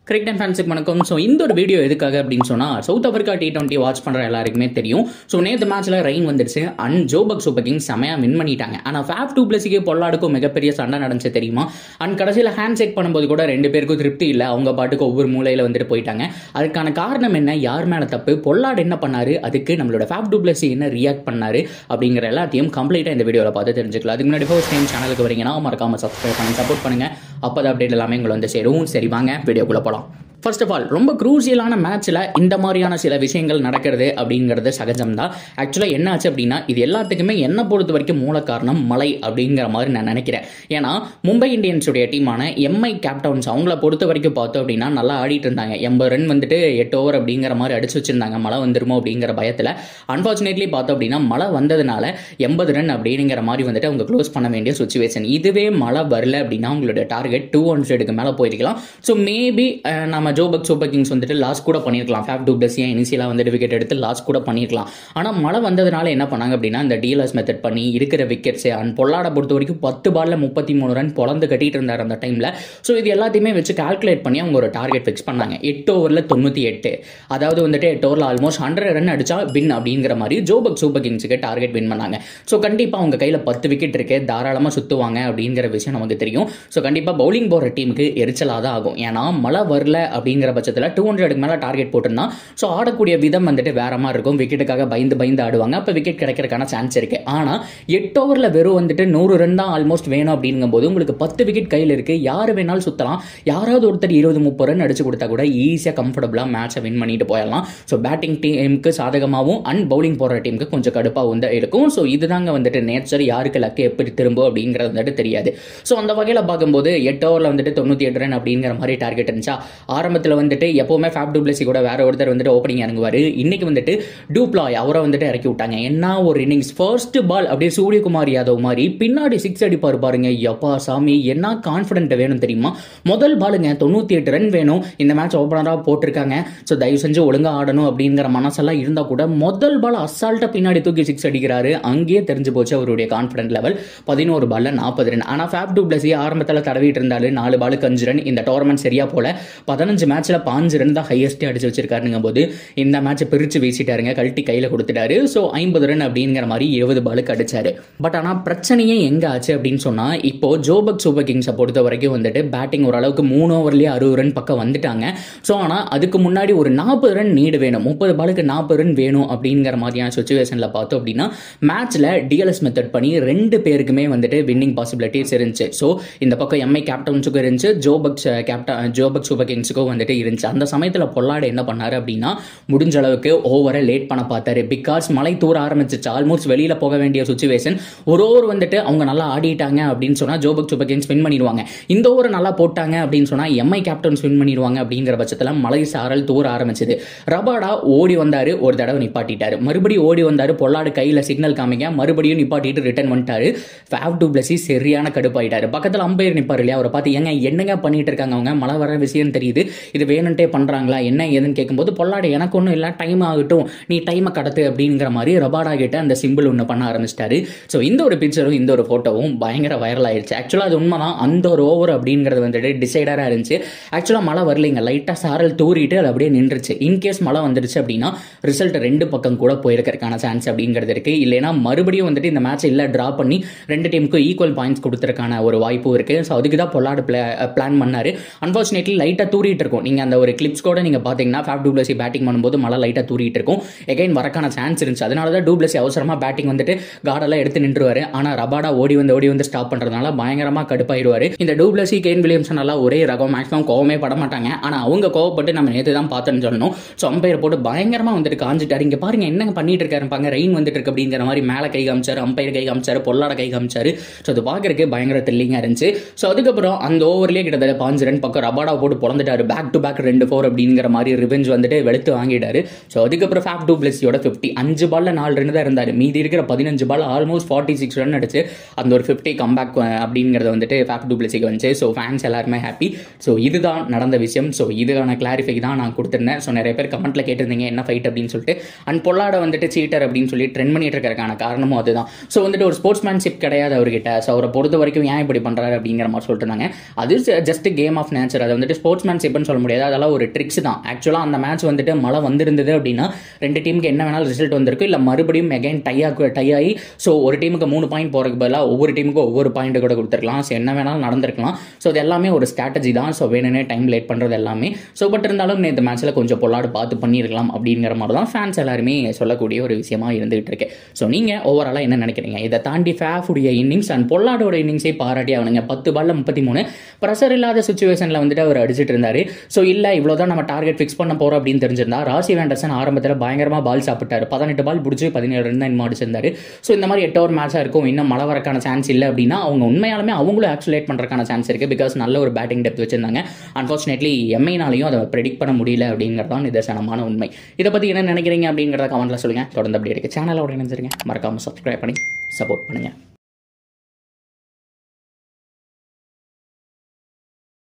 Cricket and ஃபேன்ஸுக்கு வணக்கம். So இந்த ஒரு வீடியோ எதுக்காக அப்படின்னு சொன்னால், சவுத் ஆப்பிரிக்கா T20 வாட்ச் பண்ணுற எல்லாருக்குமே தெரியும். ஸோ நேற்று மேட்ச்சில் ரெயின் வந்துடுச்சு அண்ட் ஜோபக் சூப்பர் கிங்ஸ் செமையாக வின் பண்ணிட்டாங்க. ஆனால் ஃபேஃப் டூ பிளஸிக்கு பொல்லாடுக்கும் மிகப்பெரிய சண்டை நடந்துச்சு தெரியுமா. அண்ட் கடைசியில் ஹேண்ட் ஷேக் பண்ணும்போது கூட ரெண்டு பேருக்கும் திருப்தி இல்லை. அவங்க பாட்டுக்கு ஒவ்வொரு மூலையில் வந்துட்டு போயிட்டாங்க. அதுக்கான காரணம் என்ன, யார் மேலே தப்பு, பொல்லாடு என்ன பண்ணாரு, அதுக்கு நம்மளோட ஃபேஃப் டூ பிளஸி என்ன ரியாக்ட் பண்ணாரு அப்படிங்கிற எல்லாத்தையும் கம்ப்ளீட்டாக இந்த வீடியோவில் பார்த்து தெரிஞ்சுக்கலாம். அதுக்கு முன்னாடி ஃபர்ஸ்ட் டைம் சேனலுக்கு வரீங்கன்னா மறக்காம சப்ஸ்கிரைப் பண்ணி சப்போர்ட் பண்ணுங்க. அப்போ தான் அப்டேட் எல்லாமே உங்களை வந்து சேரும். சரி வாங்க வீடியோக்குள்ளே போகலாம். ஃபர்ஸ்ட் ஆஃப் ஆல், ரொம்ப க்ரூசியலான மேட்ச்சில் இந்த மாதிரியான சில விஷயங்கள் நடக்கிறது அப்படிங்கிறது சகஜம் தான். ஆக்சுவலாக என்ன ஆச்சு அப்படின்னா, இது எல்லாத்துக்குமே என்னை பொறுத்த வரைக்கும் மூல காரணம் மழை அப்படிங்கிற மாதிரி நான் நினைக்கிறேன். ஏன்னா மும்பை இந்தியன்ஸுடைய டீமான எம்ஐ கேப்டவுன்ஸ் அவங்கள பொறுத்த வரைக்கும் பார்த்தோம் அப்படின்னா நல்லா ஆடிட்டு இருந்தாங்க. 80 ரன் வந்துட்டு 8 ஓவர் அப்படிங்கிற மாதிரி அடிச்சு வச்சிருந்தாங்க, மழை வந்துருமோ அப்படிங்கிற பயத்தில். அன்ஃபார்ச்சுனேட்லி பார்த்தோம் அப்படின்னா மழை வந்ததுனால 80 ரன் அப்படிங்கிற மாதிரி வந்துட்டு அவங்க க்ளோஸ் பண்ண வேண்டிய சுச்சுவேஷன். இதுவே மழை வரல அப்படின்னா அவங்களோட டார்கெட் 200க்கு மேலே போயிருக்கலாம். ஸோ மேபி நம்ம ஜோபக் சூப்பர் கிங்ஸ் வந்துட்டு லாஸ் கூட பண்ணியிருக்கலாம். ஃபேஃப் டூ பிளஸியை இனிஷியலாக வந்துட்டு விக்கெட் எடுத்து லாஸ் கூட பண்ணியிருக்கலாம். ஆனால் மழை வந்ததுனால என்ன பண்ணாங்க அப்படின்னா, இந்த டீலர்ஸ் மெத்தட் பண்ணி இருக்கிற விக்கெட்ஸே அண்ட் பொல்லாட பொறுத்த வரைக்கும் 10 பால்ல 33 ரன் பொழந்து கட்டிட்டு இருந்தார் அந்த டைமில். ஸோ இது எல்லாத்தையுமே வச்சு கால்குலேட் பண்ணி அவங்க ஒரு டார்கெட் ஃபிக்ஸ் பண்ணாங்க. 8 ஓவரில் 98, அதாவது வந்துட்டு 8 ஓவரில் ஆல்மோஸ்ட் 100 ரன் அடிச்சா வின் அப்படிங்கிற மாதிரி ஜோபக் சூப்பர் கிங்ஸுக்கு டார்கெட் வின் பண்ணாங்க. ஸோ கண்டிப்பாக அவங்க கையில் 10 விக்கெட் இருக்கு, தாராளமாக சுற்றுவாங்க அப்படிங்கிற விஷயம் நமக்கு தெரியும். ஸோ கண்டிப்பாக பவுலிங் போடுற டீமுக்கு எரிச்சலாக தான் ஆகும். ஏன்னா மழை வரல அப்படிங்கிற பட்சத்தில் 200க்கு மேலே டார்கெட் போட்டுருந்தா ஸோ ஆடக்கூடிய விதம் வந்துட்டு வேற மாதிரி இருக்கும். விக்கெட்டுக்காக பயந்து ஆடுவாங்க. அப்போ விக்கெட் கிடைக்கிறதுக்கான சான்ஸ் இருக்கு. ஆனால் 8 ஓவரில் வெறும் வந்துட்டு 100 ரன் தான் ஆல்மோஸ்ட் வேணும் அப்படிங்கும்போது உங்களுக்கு 10 விக்கெட் கையில் இருக்கு, யார் வேணாலும் சுற்றலாம். யாராவது ஒருத்தர் 20-30 ரன் அடிச்சு கொடுத்தா கூட ஈஸியாக கம்ஃபர்டபுளாக மேட்சை வின் பண்ணிட்டு போயிடலாம். ஸோ பேட்டிங் டீமுக்கு சாதகமாகவும் அண்ட் பவுலிங் போடுற டீமுக்கு கொஞ்சம் கடுப்பாக வந்து இருக்கும். ஸோ இதுதாங்க வந்துட்டு நேச்சர், யாருக்கு லக்கு எப்படி திரும்பும் அப்படிங்கிறது வந்துட்டு தெரியாது. ஸோ அந்த வகையில் பார்க்கும்போது 8 ஓவரில் வந்துட்டு 98 ரன் அப்படிங்கிற மாதிரி டார்கெட் இருந்துச்சா. ஆரம்பத்தில் வந்துட்டு எப்பவுமே ஃபேஃப் டூ பிளஸி கூட வேற ஒருத்தர் வந்துட்டு ஓப்பனிங் இறங்குவார். இன்னைக்கு வந்துட்டு டூப்ளாய் அவரை வந்துட்டு இறக்கி விட்டாங்க. என்ன ஒரு இன்னிங்ஸ், ஃபர்ஸ்ட் பால் அப்படியே சூரியகுமார் யாதவ் மாதிரி பின்னாடி 6 அடிப்பார் பாருங்க. எப்பா சாமி, என்ன கான்ஃபிடென்ட் வேணும் தெரியுமா. முதல் பாலுங்க 98 ரன் வேணும், இந்த மேட்ச் ஓப்பனராக போட்டிருக்காங்க. ஸோ தயவு செஞ்சு ஒழுங்காக ஆடணும் அப்படிங்கிற மனசெல்லாம் இருந்தால் கூட முதல் பால் அசால்ட்டாக பின்னாடி தூக்கி 6 அடிக்கிறாரு. அங்கேயே தெரிஞ்சு போச்சு அவருடைய கான்ஃபிடென்ட் லெவல். 11 பால்ல 40 ரன். ஆனால் ஃபேஃப் டூ பிளஸி ஆரம்பத்தில் தடவிட்டு இருந்தாரு, 4 பாலுக்கு 5 ரன். இந்த டோர்னமெண்ட் சரியா போல 15 மேட்ச்ல 5 ரன் தான் ஹையஸ்டே அடிச்சு வச்சிருக்காருங்க போது இந்த மேட்சை பிரிச்சு வீசிட்டாருங்க, கழட்டி கையில கொடுத்துட்டாரு. ஸோ 50 ரன் அப்படிங்கிற மாதிரி 20 பாலுக்கு அடிச்சாரு. பட் ஆனால் பிரச்சனையே எங்க ஆச்சு அப்படின்னு சொன்னா, இப்போ ஜோபக் சூப்பர் கிங்ஸை பொறுத்த வரைக்கும் வந்துட்டு பேட்டிங் ஓரளவுக்கு 3 ஓவர்லேயே 60 ரன் பக்கம் வந்துட்டாங்க. ஸோ ஆனால் அதுக்கு முன்னாடி ஒரு 40 ரன் நீடு வேணும், 30 பாலுக்கு 40 ரன் வேணும் அப்படிங்கிற மாதிரியான சுச்சுவேஷன்ல பார்த்தோம் அப்படின்னா மேட்ச்ல டிஎல்எஸ் மெத்தட் பண்ணி 2 பேருக்குமே வந்துட்டு வின்னிங் பாசிபிலிட்டிஸ் இருந்துச்சு. ஸோ இந்த பக்கம் எம்ஐ கேப்டன்ஸுக்கும் இருந்துச்சு, ஜோபக் சூப்பர் கிங்ஸுக்கும் வந்துட்டு இருந்துச்சு. அந்த சமயத்தில் பொல்லாடு என்ன பண்ணாரு அப்படின்னா, முடிஞ்ச அளவுக்கு ஓவரை லேட் பண்ண பார்த்தாரு. பிகாஸ் மழை தூர ஆரம்பிச்சிச்சு, ஆல்மோஸ்ட் வெளியில போக வேண்டிய சுச்சுவேஷன். ஒரு ஓவர் வந்துட்டு அவங்க நல்லா ஆடிட்டாங்க அப்படின்னு சொன்னா ஜோபக் சூப்பர் கிங்ஸ் வின் பண்ணிடுவாங்க. இந்த ஓவர் நல்லா போட்டாங்க அப்படின்னு சொன்னா எம்ஐ கேப்டன்ஸ் வின் பண்ணிடுவாங்க. அப்படிங்கிற பட்சத்தில் மழை சாரல் தூர ஆரம்பிச்சது. ரபாடா ஓடி வந்தாரு, ஒரு தடவை நிப்பாட்டிட்டாரு, மறுபடியும் ஓடி வந்தாரு, பொல்லாடு கையில சிக்னல் காமிக்க மறுபடியும் நிப்பாட்டிட்டு ரிட்டர்ன் பண்ணிட்டாரு. ஃபேஃப் டூ பிளஸி சரியான கடுப்பாயிட்டாரு. பக்கத்தில் அம்பையர் நிப்பாரு இல்லையா, அவரை பார்த்து என்னங்க பண்ணிட்டு இருக்காங்க அவங்க, மழை வர விஷயம் தெரியுது, இது வேணுன்ட்டே பண்றாங்களா என்ன ஏதுன்னு கேட்கும்போது பொல்லாடு எனக்கு ஒன்றும் இல்லை, டைம் ஆகட்டும், நீ டைமை கடத்து அப்படிங்கிற மாதிரி ரபாடா கிட்ட அந்த சிம்பிள் ஒன்று பண்ண ஆரம்பிச்சிட்டாரு. ஸோ இந்த ஒரு பிக்சரும் இந்த ஒரு ஃபோட்டோவும் பயங்கர வைரல் ஆயிடுச்சு. ஆக்சுவலாக அது உண்மைதான், அந்த ஒரு ஓவர் அப்படிங்கிறது வந்துட்டு டிசைடராக இருந்துச்சு. ஆக்சுவலாக மழை வரலைங்க, லைட்டாக சாரல் தூரிட்டு அது அப்படியே நின்றுச்சு. இன்கேஸ் மழை வந்துருச்சு அப்படின்னா ரிசல்ட் 2 பக்கம் கூட போயிருக்கிறதுக்கான சான்ஸ் அப்படிங்கிறது இருக்கு. இல்லைன்னா மறுபடியும் வந்துட்டு இந்த மேட்ச் இல்லை ட்ரா பண்ணி 2 டீமுக்கும் ஈக்குவல் பாயிண்ட்ஸ் கொடுத்துருக்கான ஒரு வாய்ப்பும் இருக்கு. ஸோ அதுக்கு தான் பொல்லாடு பிளான் பண்ணாரு. அன்ஃபார்ச்சுனேட்லி லைட்டாக தூரிட்டு இருக்கும். நீங்க அந்த ஒரு கிளிப்ஸ் கூட நீங்க பாத்தீங்கன்னா ஃபேஃப் டூ பிளஸி பேட்டிங் பண்ணும்போது மழை லைட்டா தூரிட்டு இருக்கும். எகைன் வரக்கான சான்ஸ் இருந்துச்சு. அதனால தான் டூ பிளஸி அவசரமா பேட்டிங் வந்துட்டு கார்டெல்லாம் எடுத்து நின்றுவாரு. ஆனா ரபாடா ஓடி வந்து ஸ்டாப் பண்றதுனால பயங்கரமா கடுப்பாயிடுவாரு. இந்த டூ பிளஸி கேன் வில்லியம்சன் எல்லாம் ஒரே ரகம், மேக்ஸிமம் கோவமே பட மாட்டாங்க. ஆனா அவங்க கோவப்பட்டு நம்ம நேற்று தான் பார்த்தோன்னு சொல்லணும். ஸோ அம்பையர் போட்டு பயங்கரமா வந்துட்டு காஞ்சிட்டாரு. இங்க பாருங்க என்னங்க பண்ணிட்டு இருக்காரு, ரெயின் வந்துட்டு இருக்கு அப்படிங்கிற மாதிரி மேல கை காமிச்சாரு, அம்பையர் கை காமிச்சாரு, பொல்லாட கை காமிச்சாரு. ஸோ அது பாக்குறதுக்கு பயங்கர த்ரில்லிங்கா இருந்துச்சு. ஸோ அதுக்கப்புறம் அந்த ஓவர்லேயே கிட்டத்தட்ட 5 ரன் பக்கம் ரபாடா போட்டு பொழந்துட்டாரு. பேக் டு பேக் 2-4 அப்படிங்கிற மாதிரி ரிவெஞ்ச் வந்துட்டு வெளுத்து வாங்கிட்டாரு. ஸோ அதுக்கப்புறம் ஃபேஃப் டூ பிளஸியோட 50 5 பால்ல 4 ரன் தான் இருந்தாரு. மீதி இருக்கிற 15 பால் ஆல்மோஸ்ட் 46 ரன் அடிச்சு அந்த ஒரு 50 கம்பேக் அப்படிங்கிறது வந்துட்டு ஃபேஃப் டூ பிளஸிக்கு வந்துச்சு. ஸோ ஃபேன்ஸ் எல்லாருமே ஹாப்பி. ஸோ இதுதான் நடந்த விஷயம். ஸோ இதுக்கான கிளாரிஃபை தான் நான் கொடுத்துருந்தேன். ஸோ நிறைய பேர் கமெண்ட்ல கேட்டிருந்தீங்க என்ன ஃபைட் அப்படின்னு சொல்லிட்டு. அண்ட் பொல்லாட வந்துட்டு சீட்டர் அப்படின்னு சொல்லி ட்ரெண்ட் பண்ணிட்டு இருக்கிறதுக்கான காரணமும் அதுதான். ஸோ வந்துட்டு ஒரு ஸ்போர்ட்ஸ்மேன்ஷிப் கிடையாது அவர்கிட்ட. ஸோ அவரை பொறுத்த வரைக்கும் ஏன் இப்படி பண்றாரு அப்படிங்கிற மாதிரி சொல்லிட்டு இருந்தாங்க. அது ஜஸ்ட் கேம் ஆஃப் நேச்சர். அதை வந்துட்டு ஸ்போர்ட்ஸ்மேன்ஷிப்னு இருக்குன்னு சொல்ல முடியாது, அதெல்லாம் ஒரு ட்ரிக்ஸ் தான். ஆக்சுவலாக அந்த மேட்ச் வந்துட்டு மழை வந்திருந்தது அப்படின்னா 2 டீமுக்கு என்ன வேணாலும் ரிசல்ட் வந்திருக்கு, இல்லை மறுபடியும் அகைன் டை ஆகி ஸோ ஒரு டீமுக்கு 3 பாயிண்ட் போகிறதுக்கு பதிலாக ஒவ்வொரு டீமுக்கும் ஒவ்வொரு பாயிண்ட் கூட கொடுத்துருக்கலாம். ஸோ என்ன வேணாலும் நடந்திருக்கலாம். ஸோ அது எல்லாமே ஒரு ஸ்ட்ராட்டஜி தான். ஸோ வேணுனே டைம் லேட் பண்ணுறது எல்லாமே. ஸோ பட் இருந்தாலும் இந்த மேட்ச்சில் கொஞ்சம் பொல்லாடு பார்த்து பண்ணியிருக்கலாம் அப்படிங்கிற மாதிரி தான் ஃபேன்ஸ் எல்லாருமே சொல்லக்கூடிய ஒரு விஷயமா இருந்துகிட்டு இருக்கு. ஸோ நீங்கள் ஓவராலாக என்ன நினைக்கிறீங்க? இதை தாண்டி ஃபேஃபுடைய இன்னிங்ஸ் அண்ட் பொல்லாடோட இன்னிங்ஸை பாராட்டி அவனுங்க 10 பால்ல 33 ப்ரெஷர் இல்லாத சுச்சுவேஷனில் வந்துட்டு அவர் அடிச்சிட்டு இருந்தார். ஸோ இல்லை இவ்வளோதான் நம்ம டார்கெட் ஃபிக்ஸ் பண்ண போகிறோம் அப்படின்னு தெரிஞ்சிருந்தா ராசி வேண்டர்சன் ஆரம்பத்தில் பயங்கரமாக பால் சாப்பிட்டாரு. 18 பால் பிடிச்சி 17 ரன் தான் இன்னும் அடிச்சிருந்தாரு. ஸோ இந்த மாதிரி 8 ஓவர் மேட்சாக இருக்கும், இன்னும் மழை வரக்கான சான்ஸ் இல்லை அப்படின்னா அவங்க உண்மையாலுமே அவங்களும் ஆக்சுவலேட் பண்ணுறதுக்கான சான்ஸ் இருக்குது. பிகாஸ் நல்ல ஒரு பேட்டிங் டெப்த் வச்சிருந்தாங்க. அன்ஃபார்ச்சுனேட்லி எம்ஐனாலையும் அதை ப்ரெடிக்ட் பண்ண முடியல அப்படிங்கிறதான் நிதர்சனமான உண்மை. இதை பற்றி என்ன நினைக்கிறீங்க அப்படிங்கிறத கமெண்ட்டில் சொல்லுங்கள். தொடர்ந்து அப்படி இருக்குது சேனலோட இணைஞ்சிருங்க. மறக்காமல் சப்ஸ்கிரைப் பண்ணி சப்போர்ட் பண்ணுங்கள்.